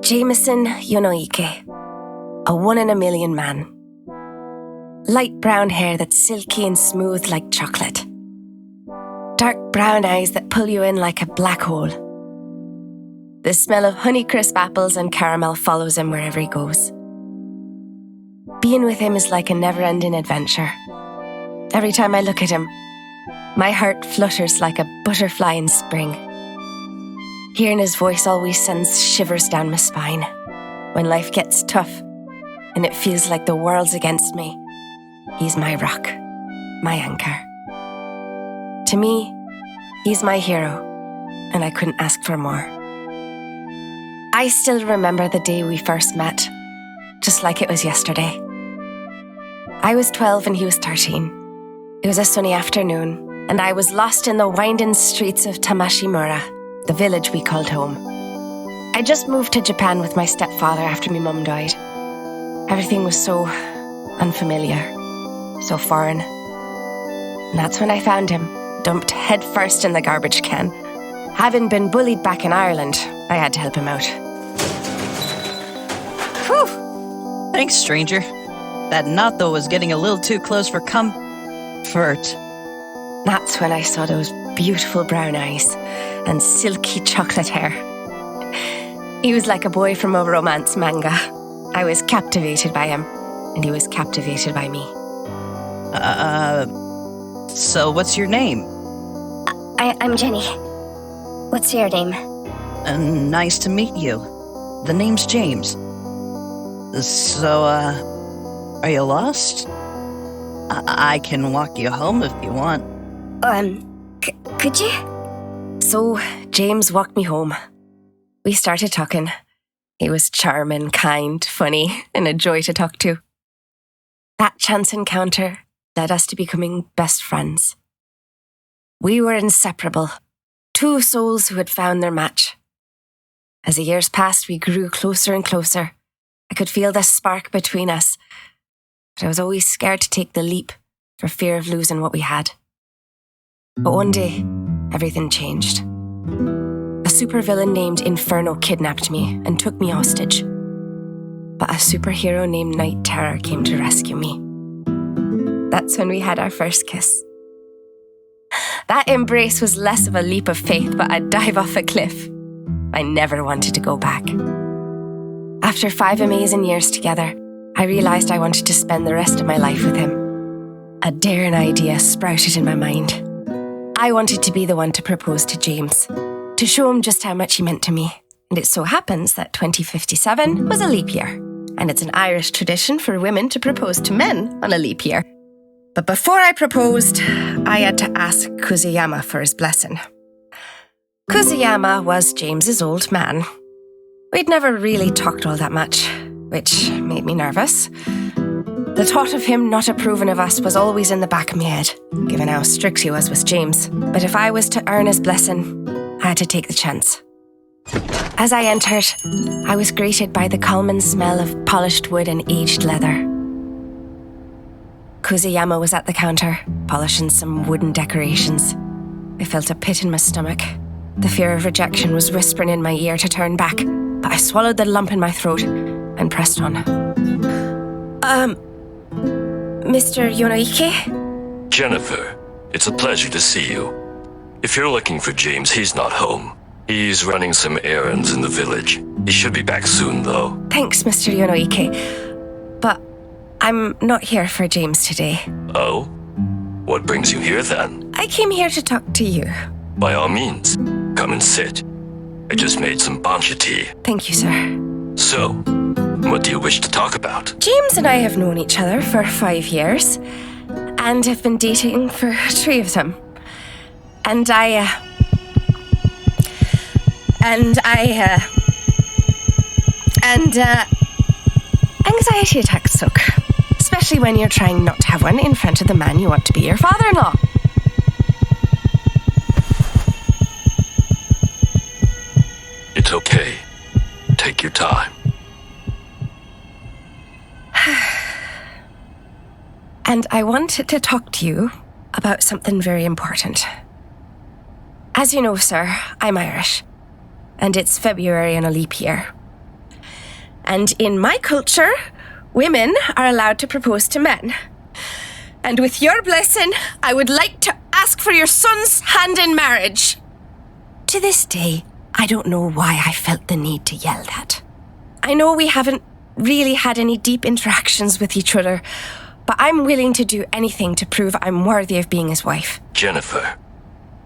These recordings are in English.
Jameson Yonoike, a one-in-a-million man. Light brown hair that's silky and smooth like chocolate. Dark brown eyes that pull you in like a black hole. The smell of Honeycrisp apples and caramel follows him wherever he goes. Being with him is like a never-ending adventure. Every time I look at him, my heart flutters like a butterfly in spring. Hearing his voice always sends shivers down my spine. When life gets tough and it feels like the world's against me, he's my rock, my anchor. To me, he's my hero, and I couldn't ask for more. I still remember the day we first met, just like it was yesterday. I was 12 and he was 13. It was a sunny afternoon, and I was lost in the winding streets of Tamashimura, the village we called home. I just moved to Japan with my stepfather after my mum died. Everything was so unfamiliar, so foreign. And that's when I found him, dumped headfirst in the garbage can. Having been bullied back in Ireland, I had to help him out. Whew! Thanks, stranger. That knot, though, was getting a little too close for comfort. That's when I saw those beautiful brown eyes and silky chocolate hair. He was like a boy from a romance manga. I was captivated by him, and he was captivated by me. So what's your name? I'm Jenny. What's your name? Nice to meet you. The name's James. So, are you lost? I can walk you home if you want. Could you? So, James walked me home. We started talking. He was charming, kind, funny, and a joy to talk to. That chance encounter led us to becoming best friends. We were inseparable, two souls who had found their match. As the years passed, we grew closer and closer. I could feel the spark between us, but I was always scared to take the leap for fear of losing what we had. But one day, everything changed. A supervillain named Inferno kidnapped me and took me hostage. But a superhero named Night Terror came to rescue me. That's when we had our first kiss. That embrace was less of a leap of faith, but a dive off a cliff. I never wanted to go back. After 5 amazing years together, I realised I wanted to spend the rest of my life with him. A daring idea sprouted in my mind. I wanted to be the one to propose to James, to show him just how much he meant to me. And it so happens that 2057 was a leap year, and it's an Irish tradition for women to propose to men on a leap year. But before I proposed, I had to ask Kuzuyama for his blessing. Kuzuyama was James's old man. We'd never really talked all that much, which made me nervous. The thought of him not approving of us was always in the back of my head, given how strict he was with James. But if I was to earn his blessing, I had to take the chance. As I entered, I was greeted by the calming smell of polished wood and aged leather. Kuzuyama was at the counter, polishing some wooden decorations. I felt a pit in my stomach. The fear of rejection was whispering in my ear to turn back, but I swallowed the lump in my throat and pressed on. Mr. Yonoike? Jennifer, it's a pleasure to see you. If you're looking for James, he's not home. He's running some errands in the village. He should be back soon, though. Thanks, Mr. Yonoike. But I'm not here for James today. Oh? What brings you here, then? I came here to talk to you. By all means, come and sit. I just made some bancha tea. Thank you, sir. So, what do you wish to talk about? James and I have known each other for 5 years and have been dating for 3 of them. And anxiety attacks suck, especially when you're trying not to have one in front of the man you want to be your father-in-law. It's okay. Take your time. And I wanted to talk to you about something very important. As you know, sir, I'm Irish, and it's February in a leap year. And in my culture, women are allowed to propose to men. And with your blessing, I would like to ask for your son's hand in marriage. To this day, I don't know why I felt the need to yell that. I know we haven't really had any deep interactions with each other, but I'm willing to do anything to prove I'm worthy of being his wife. Jennifer,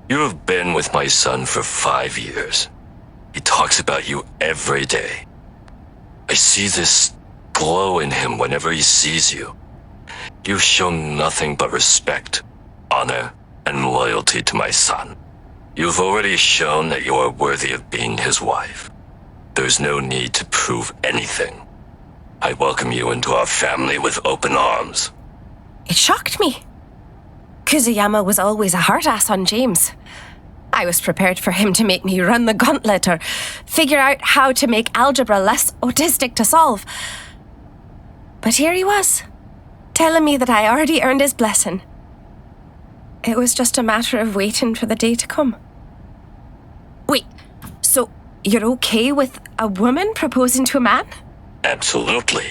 you have been with my son for 5 years. He talks about you every day. I see this glow in him whenever he sees you. You've shown nothing but respect, honor, and loyalty to my son. You've already shown that you are worthy of being his wife. There's no need to prove anything. I welcome you into our family with open arms. It shocked me. Kuzuyama was always a hard ass on James. I was prepared for him to make me run the gauntlet or figure out how to make algebra less autistic to solve. But here he was, telling me that I already earned his blessing. It was just a matter of waiting for the day to come. Wait, so you're okay with a woman proposing to a man? Absolutely.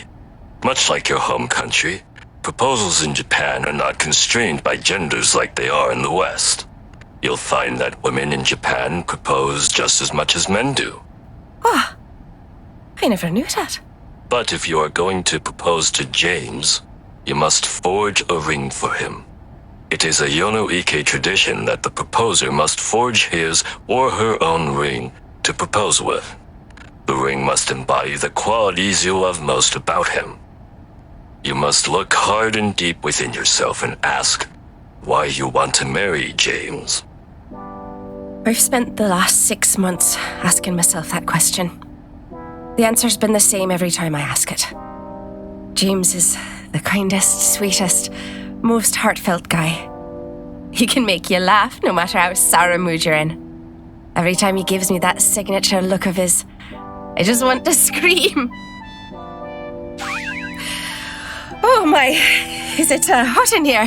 Much like your home country, proposals in Japan are not constrained by genders like they are in the West. You'll find that women in Japan propose just as much as men do. Oh, I never knew that. But if you are going to propose to James, you must forge a ring for him. It is a Yono-ike tradition that the proposer must forge his or her own ring to propose with. The ring must embody the qualities you love most about him. You must look hard and deep within yourself and ask why you want to marry James. I've spent the last 6 months asking myself that question. The answer's been the same every time I ask it. James is the kindest, sweetest, most heartfelt guy. He can make you laugh no matter how sour a mood you're in. Every time he gives me that signature look of his, I just want to scream. Oh my, is it hot in here?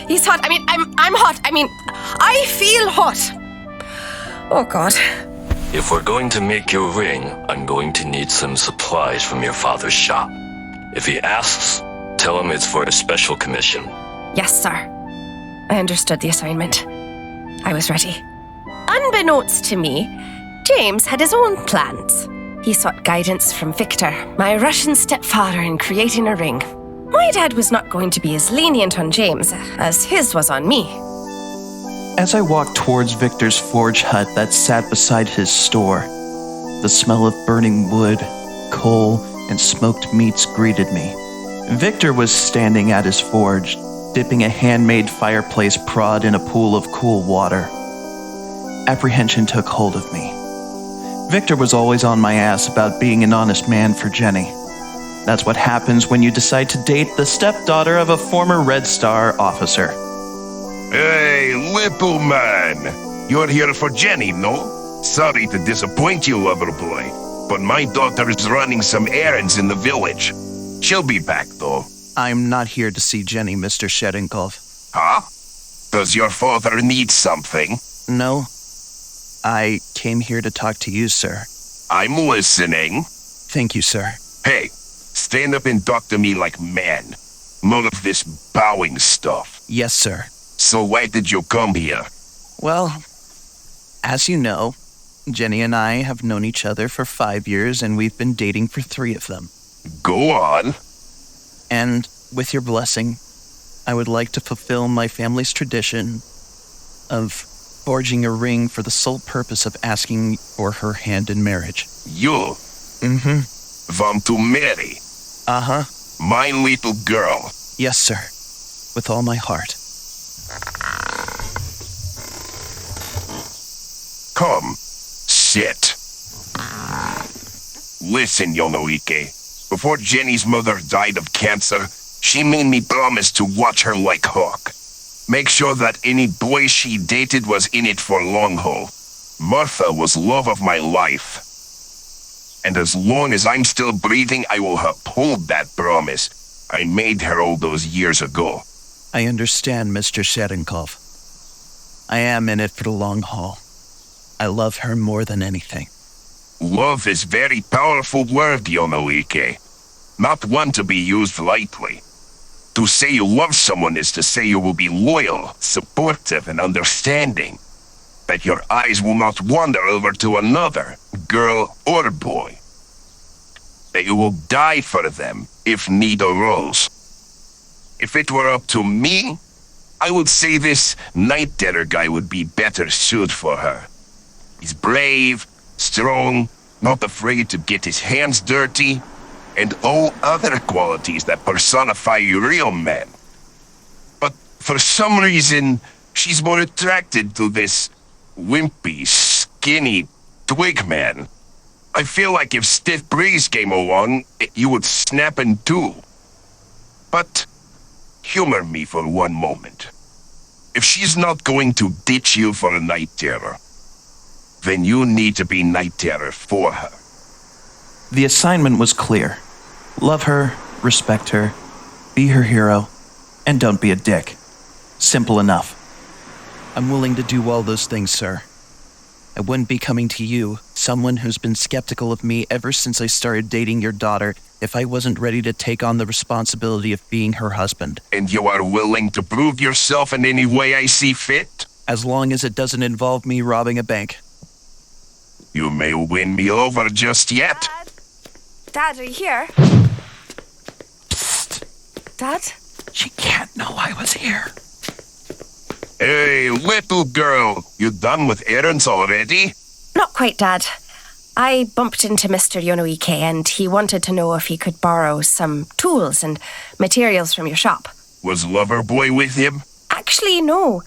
He's hot. I'm hot. I feel hot. Oh God. If we're going to make your ring, I'm going to need some supplies from your father's shop. If he asks, tell him it's for a special commission. Yes, sir. I understood the assignment. I was ready. Unbeknownst to me, James had his own plans. He sought guidance from Victor, my Russian stepfather, in creating a ring. My dad was not going to be as lenient on James as his was on me. As I walked towards Victor's forge hut that sat beside his store, the smell of burning wood, coal, and smoked meats greeted me. Victor was standing at his forge, dipping a handmade fireplace prod in a pool of cool water. Apprehension took hold of me. Victor was always on my ass about being an honest man for Jenny. That's what happens when you decide to date the stepdaughter of a former Red Star officer. Hey, little man. You're here for Jenny, no? Sorry to disappoint you, lover boy, but my daughter is running some errands in the village. She'll be back, though. I'm not here to see Jenny, Mr. Shedenkov. Huh? Does your father need something? No. I came here to talk to you, sir. I'm listening. Thank you, sir. Hey, stand up and talk to me like man. None of this bowing stuff. Yes, sir. So why did you come here? Well, as you know, Jenny and I have known each other for 5 years, and we've been dating for 3 of them. Go on. And with your blessing, I would like to fulfill my family's tradition of forging a ring for the sole purpose of asking for her hand in marriage. You Mm-hmm. want to marry Uh-huh. my little girl? Yes, sir. With all my heart. Come, sit. Listen, Yonoike. Before Jenny's mother died of cancer, she made me promise to watch her like hawk. Make sure that any boy she dated was in it for long haul. Martha was love of my life. And as long as I'm still breathing, I will uphold that promise I made her all those years ago. I understand, Mr. Shedenkov. I am in it for the long haul. I love her more than anything. Love is very powerful word, Yonoike. Not one to be used lightly. To say you love someone is to say you will be loyal, supportive, and understanding. That your eyes will not wander over to another, girl or boy. That you will die for them if need arose. If it were up to me, I would say this Night Terror guy would be better suited for her. He's brave, strong, not afraid to get his hands dirty, and all other qualities that personify real men. But for some reason, she's more attracted to this wimpy, skinny twig man. I feel like if Stiff Breeze came along, you would snap in two. But humor me for one moment. If she's not going to ditch you for a Night Terror, then you need to be Night Terror for her. The assignment was clear. Love her, respect her, be her hero, and don't be a dick. Simple enough. I'm willing to do all those things, sir. I wouldn't be coming to you, someone who's been skeptical of me ever since I started dating your daughter, if I wasn't ready to take on the responsibility of being her husband. And you are willing to prove yourself in any way I see fit? As long as it doesn't involve me robbing a bank. You may win me over just yet. Dad, are you here? Dad? She can't know I was here. Hey, little girl, you done with errands already? Not quite, Dad. I bumped into Mr. Yonoike and he wanted to know if he could borrow some tools and materials from your shop. Was Loverboy with him? Actually, no.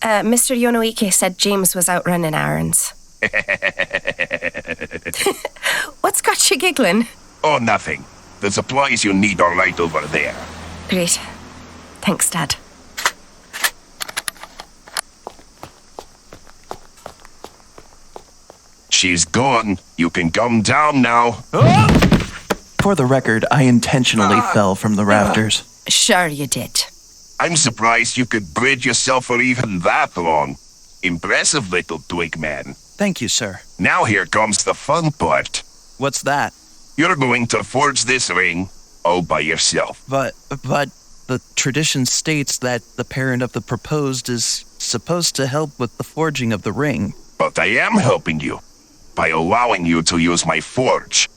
Mr. Yonoike said James was out running errands. What's got you giggling? Oh, nothing. The supplies you need are right over there. Great. Thanks, Dad. She's gone. You can come down now. For the record, I intentionally fell from the rafters. Sure you did. I'm surprised you could bridge yourself for even that long. Impressive little twig man. Thank you, sir. Now here comes the fun part. What's that? You're going to forge this ring all by yourself. But the tradition states that the parent of the proposed is supposed to help with the forging of the ring. But I am helping you by allowing you to use my forge.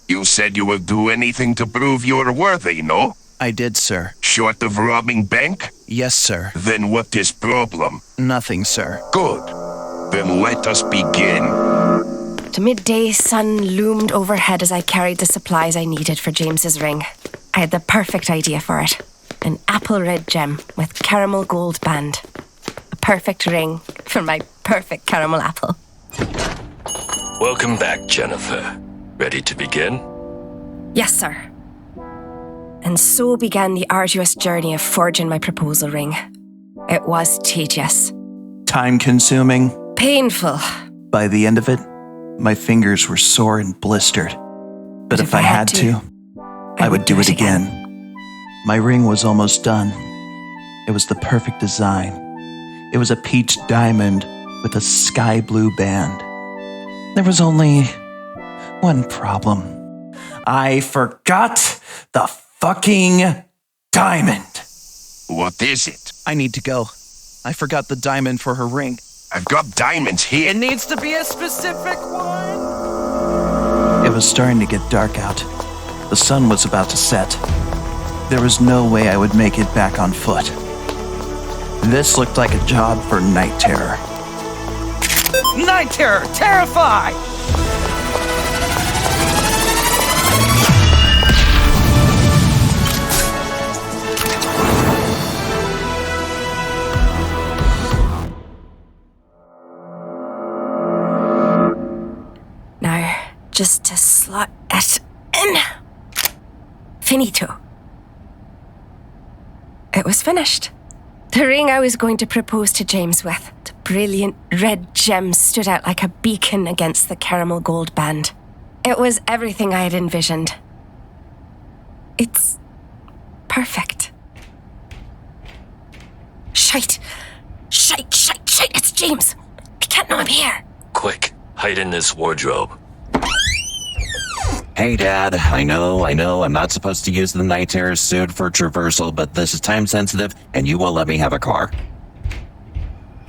You said you would do anything to prove you're worthy, no? I did, sir. Short of robbing bank? Yes, sir. Then what is problem? Nothing, sir. Good. Then let us begin. The midday sun loomed overhead as I carried the supplies I needed for James's ring. I had the perfect idea for it. An apple red gem with caramel gold band. A perfect ring for my perfect caramel apple. Welcome back, Jennifer. Ready to begin? Yes, sir. And so began the arduous journey of forging my proposal ring. It was tedious. Time-consuming. Painful. By the end of it, my fingers were sore and blistered. But if I had to, I would do it again. My ring was almost done. It was the perfect design. It was a peach diamond with a sky blue band. There was only one problem. I forgot the fucking diamond. What is it? I need to go. I forgot the diamond for her ring. I've got diamonds here. It needs to be a specific one. It was starting to get dark out. The sun was about to set. There was no way I would make it back on foot. This looked like a job for Night Terror. Night Terror, terrify! Now, just to slot it in. Finito. It was finished. The ring I was going to propose to James with. The brilliant red gem stood out like a beacon against the caramel gold band. It was everything I had envisioned. It's perfect. Shite! Shite! Shite! Shite! It's James! He can't know I'm here! Quick, hide in this wardrobe. Hey, Dad, I know, I'm not supposed to use the night terror suit for traversal, but this is time sensitive, and you won't let me have a car.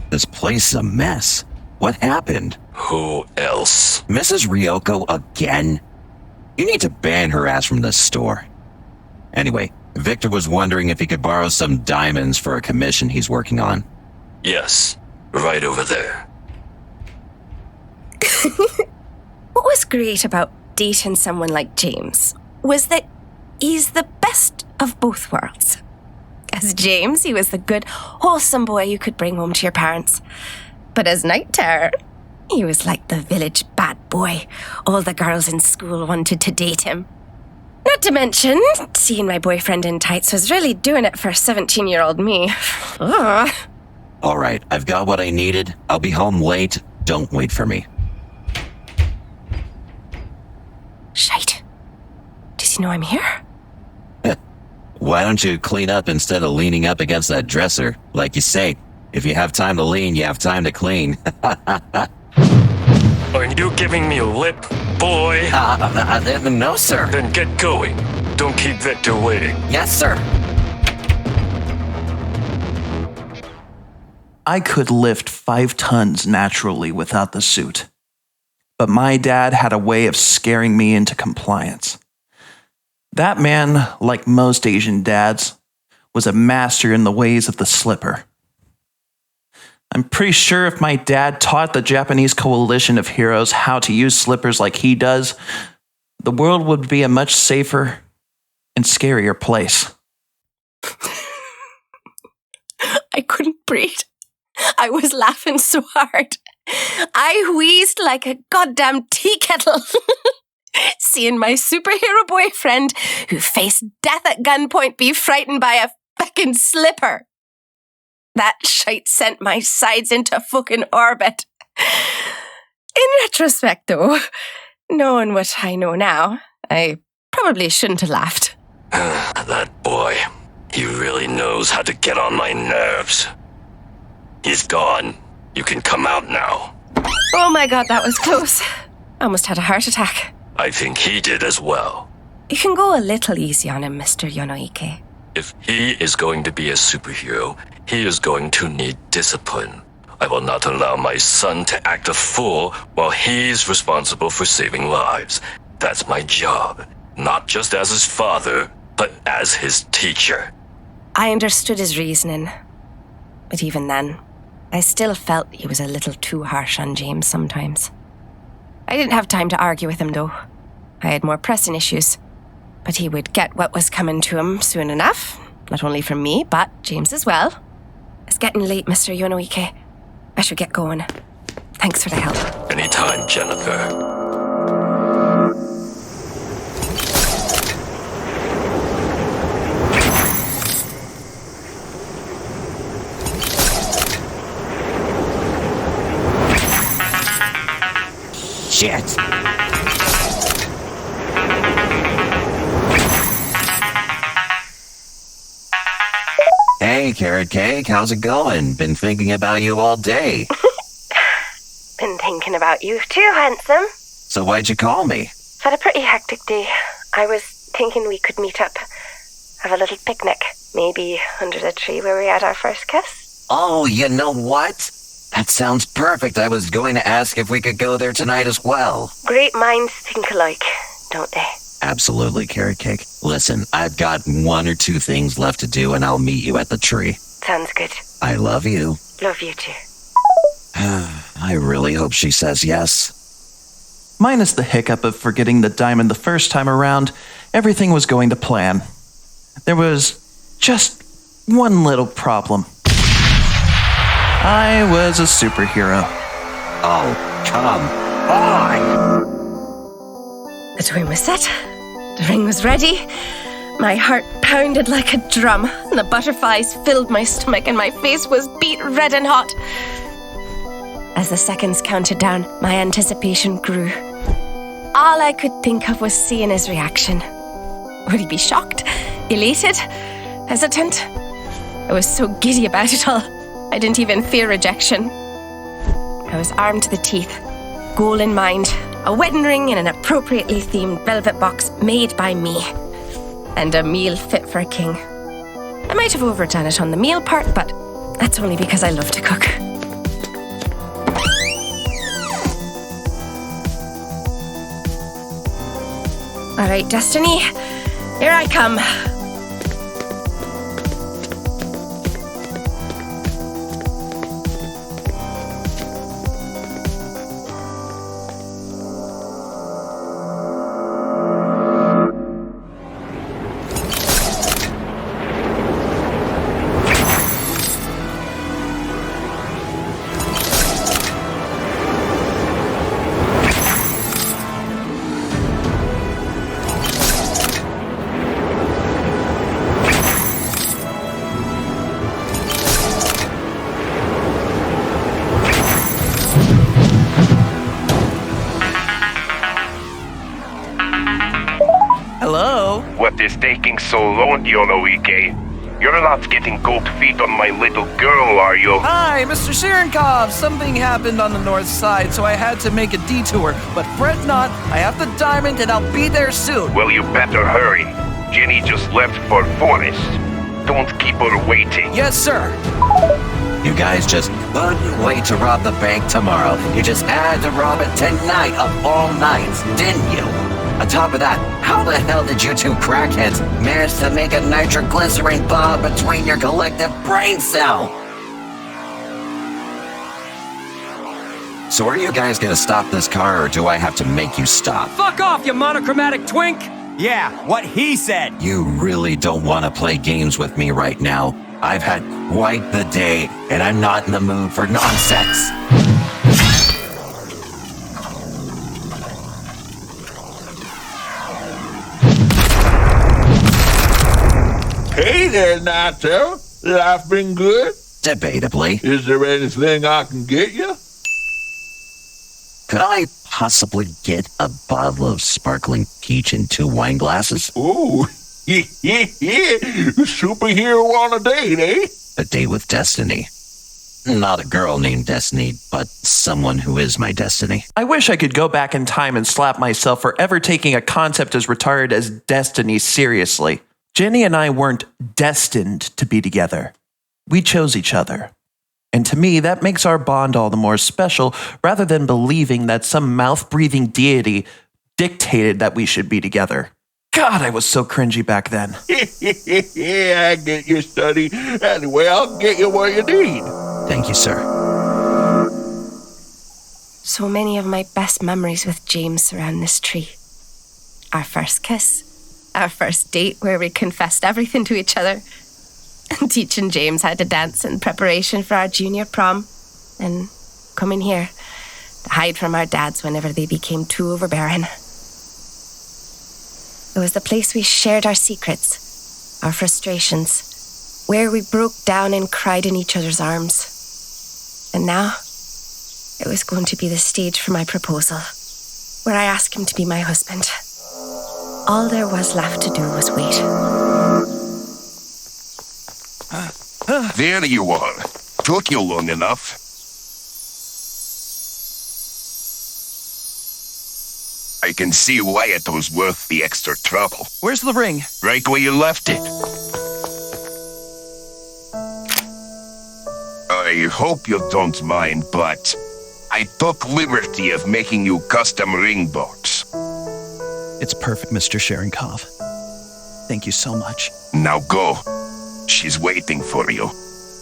This place is a mess. What happened? Who else? Mrs. Ryoko again? You need to ban her ass from this store. Anyway, Victor was wondering if he could borrow some diamonds for a commission he's working on. Yes, right over there. What was great about dating someone like James was that he's the best of both worlds. As James, he was the good, wholesome boy you could bring home to your parents. But as night terror, he was like the village bad boy. All the girls in school wanted to date him. Not to mention, seeing my boyfriend in tights was really doing it for 17-year-old me. Ugh. All right, I've got what I needed. I'll be home late. Don't wait for me. Shite. Does he know I'm here? Why don't you clean up instead of leaning up against that dresser? Like you say, if you have time to lean, you have time to clean. Are you giving me a lip, boy? No, sir. Then get going. Don't keep Victor waiting. Yes, sir. I could lift 5 tons naturally without the suit. But my dad had a way of scaring me into compliance. That man, like most Asian dads, was a master in the ways of the slipper. I'm pretty sure if my dad taught the Japanese coalition of heroes how to use slippers like he does, the world would be a much safer and scarier place. I couldn't breathe. I was laughing so hard. I wheezed like a goddamn tea kettle. Seeing my superhero boyfriend, who faced death at gunpoint, be frightened by a fucking slipper. That shite sent my sides into fucking orbit. In retrospect, though, knowing what I know now, I probably shouldn't have laughed. That boy, he really knows how to get on my nerves. He's gone. You can come out now. Oh my god, that was close. I almost had a heart attack. I think he did as well. You can go a little easy on him, Mr. Yonoike. If he is going to be a superhero, he is going to need discipline. I will not allow my son to act a fool while he's responsible for saving lives. That's my job, not just as his father, but as his teacher. I understood his reasoning, but even then, I still felt he was a little too harsh on James sometimes. I didn't have time to argue with him, though. I had more pressing issues. But he would get what was coming to him soon enough. Not only from me, but James as well. It's getting late, Mr. Yonoike. I should get going. Thanks for the help. Anytime, Jennifer. Shit. Hey, Carrot Cake, how's it going? Been thinking about you all day. Been thinking about you too, handsome. So why'd you call me? Had a pretty hectic day. I was thinking we could meet up. Have a little picnic. Maybe under the tree where we had our first kiss. Oh, you know what? That sounds perfect. I was going to ask if we could go there tonight as well. Great minds think alike, don't they? Absolutely, Carrot Cake. Listen, I've got 1 or 2 things left to do, and I'll meet you at the tree. Sounds good. I love you. Love you too. I really hope she says yes. Minus the hiccup of forgetting the diamond the first time around, everything was going to plan. There was just one little problem. I was a superhero. Oh, come on! The tune was set. The ring was ready. My heart pounded like a drum, and the butterflies filled my stomach, and my face was beet red and hot. As the seconds counted down, my anticipation grew. All I could think of was seeing his reaction. Would he be shocked, elated, hesitant? I was so giddy about it all, I didn't even fear rejection. I was armed to the teeth, goal in mind, a wedding ring in an appropriately themed velvet box made by me, and a meal fit for a king. I might have overdone it on the meal part, but that's only because I love to cook. All right, Destiny, here I come. Hello? What is taking so long, Yonoike? You're not getting cold feet on my little girl, are you? Hi, Mr. Sherenkov. Something happened on the north side, so I had to make a detour. But fret not, I have the diamond and I'll be there soon. Well, you better hurry. Jenny just left for Forest. Don't keep her waiting. Yes, sir. You guys just couldn't wait to rob the bank tomorrow. You just had to rob it tonight of all nights, didn't you? On top of that, how the hell did you two crackheads manage to make a nitroglycerin bomb between your collective brain cell? So are you guys gonna stop this car, or do I have to make you stop? Fuck off, you monochromatic twink! Yeah, what he said. You really don't want to play games with me right now. I've had quite the day, and I'm not in the mood for nonsense. Hey there, Nacho. Life been good? Debatably. Is there anything I can get you? Could I possibly get a bottle of sparkling peach and 2 wine glasses? Ooh, superhero on a date, eh? A date with Destiny. Not a girl named Destiny, but someone who is my destiny. I wish I could go back in time and slap myself for ever taking a concept as retired as destiny seriously. Jenny and I weren't destined to be together. We chose each other. And to me, that makes our bond all the more special, rather than believing that some mouth-breathing deity dictated that we should be together. God, I was so cringy back then. Yeah, I get your study. Anyway, I'll get you what you need. Thank you, sir. So many of my best memories with James surround this tree. Our first kiss. Our first date where we confessed everything to each other. And teaching James how to dance in preparation for our junior prom. And coming here to hide from our dads whenever they became too overbearing. It was the place we shared our secrets, our frustrations, where we broke down and cried in each other's arms. And now, it was going to be the stage for my proposal, where I asked him to be my husband. All there was left to do was wait. There you are. Took you long enough. I can see why it was worth the extra trouble. Where's the ring? Right where you left it. I hope you don't mind, but I took liberty of making you custom ring box. It's perfect, Mr. Sherenkov. Thank you so much. Now go. She's waiting for you.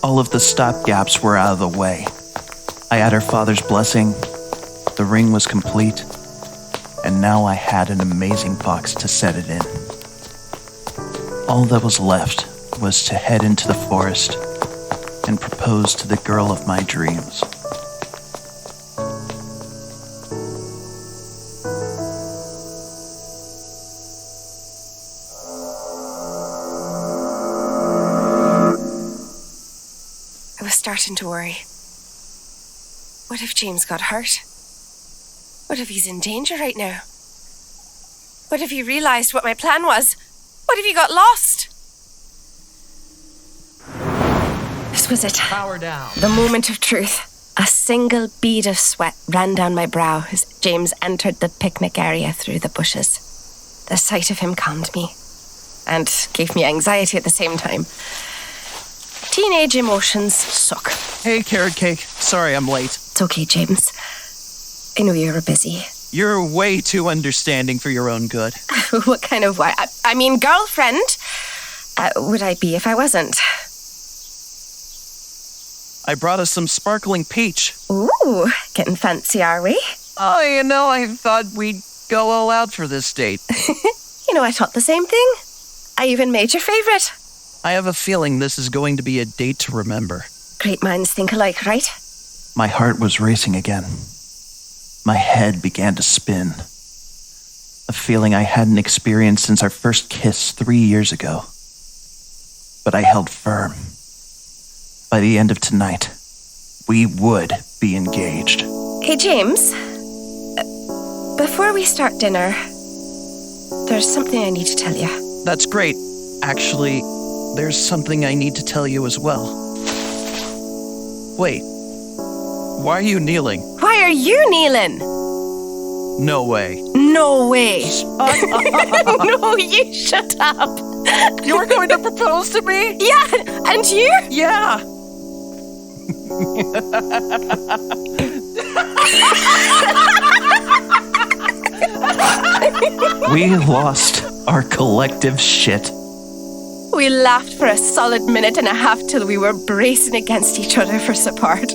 All of the stopgaps were out of the way. I had her father's blessing, the ring was complete, and now I had an amazing box to set it in. All that was left was to head into the forest and propose to the girl of my dreams. I was starting to worry. What if James got hurt? What if he's in danger right now? What if he realized what my plan was? What if he got lost? This was it. Power down. The moment of truth. A single bead of sweat ran down my brow as James entered the picnic area through the bushes. The sight of him calmed me and gave me anxiety at the same time. Teenage emotions suck. Hey, Carrot Cake. Sorry I'm late. It's okay, James. I know you were busy. You're way too understanding for your own good. What kind of why? I mean, girlfriend. Would I be if I wasn't? I brought us some sparkling peach. Ooh, getting fancy, are we? Oh, I thought we'd go all out for this date. I thought the same thing. I even made your favorite. I have a feeling this is going to be a date to remember. Great minds think alike, right? My heart was racing again. My head began to spin. A feeling I hadn't experienced since our first kiss 3 years ago. But I held firm. By the end of tonight, we would be engaged. Hey, James. Before we start dinner, there's something I need to tell you. That's great. Actually, there's something I need to tell you as well. Wait. Why are you kneeling? Why are you kneeling? No way. No way. No, you shut up. You were going to propose to me? Yeah, and you? Yeah. We lost our collective shit. We laughed for a solid minute and a half till we were bracing against each other for support.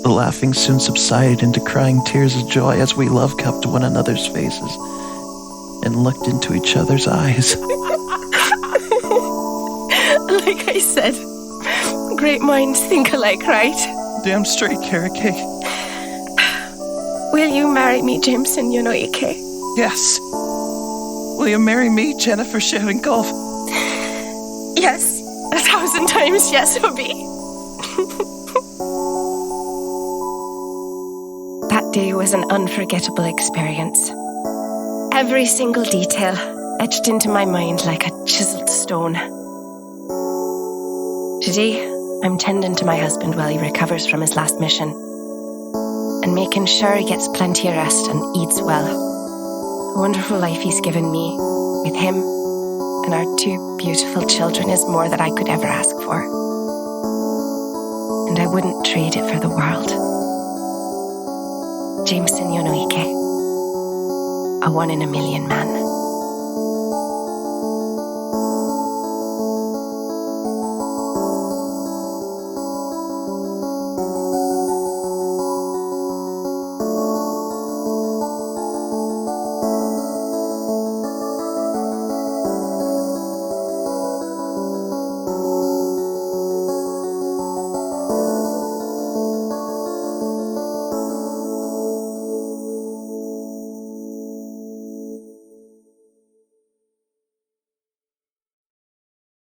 The laughing soon subsided into crying tears of joy as we love cupped one another's faces and looked into each other's eyes. Like I said, great minds think alike, right? Damn straight, Carrot Cake. Will you marry me, Jameson Yonoike? Yes. Will you marry me, Jennifer Sharon Golf? Yes, 1,000 times yes, Hubby. That day was an unforgettable experience. Every single detail etched into my mind like a chiseled stone. Today, I'm tending to my husband while he recovers from his last mission and making sure he gets plenty of rest and eats well. The wonderful life he's given me with him and our 2 beautiful children is more than I could ever ask for. And I wouldn't trade it for the world. Jameson Yonoike, a 1 in a million man.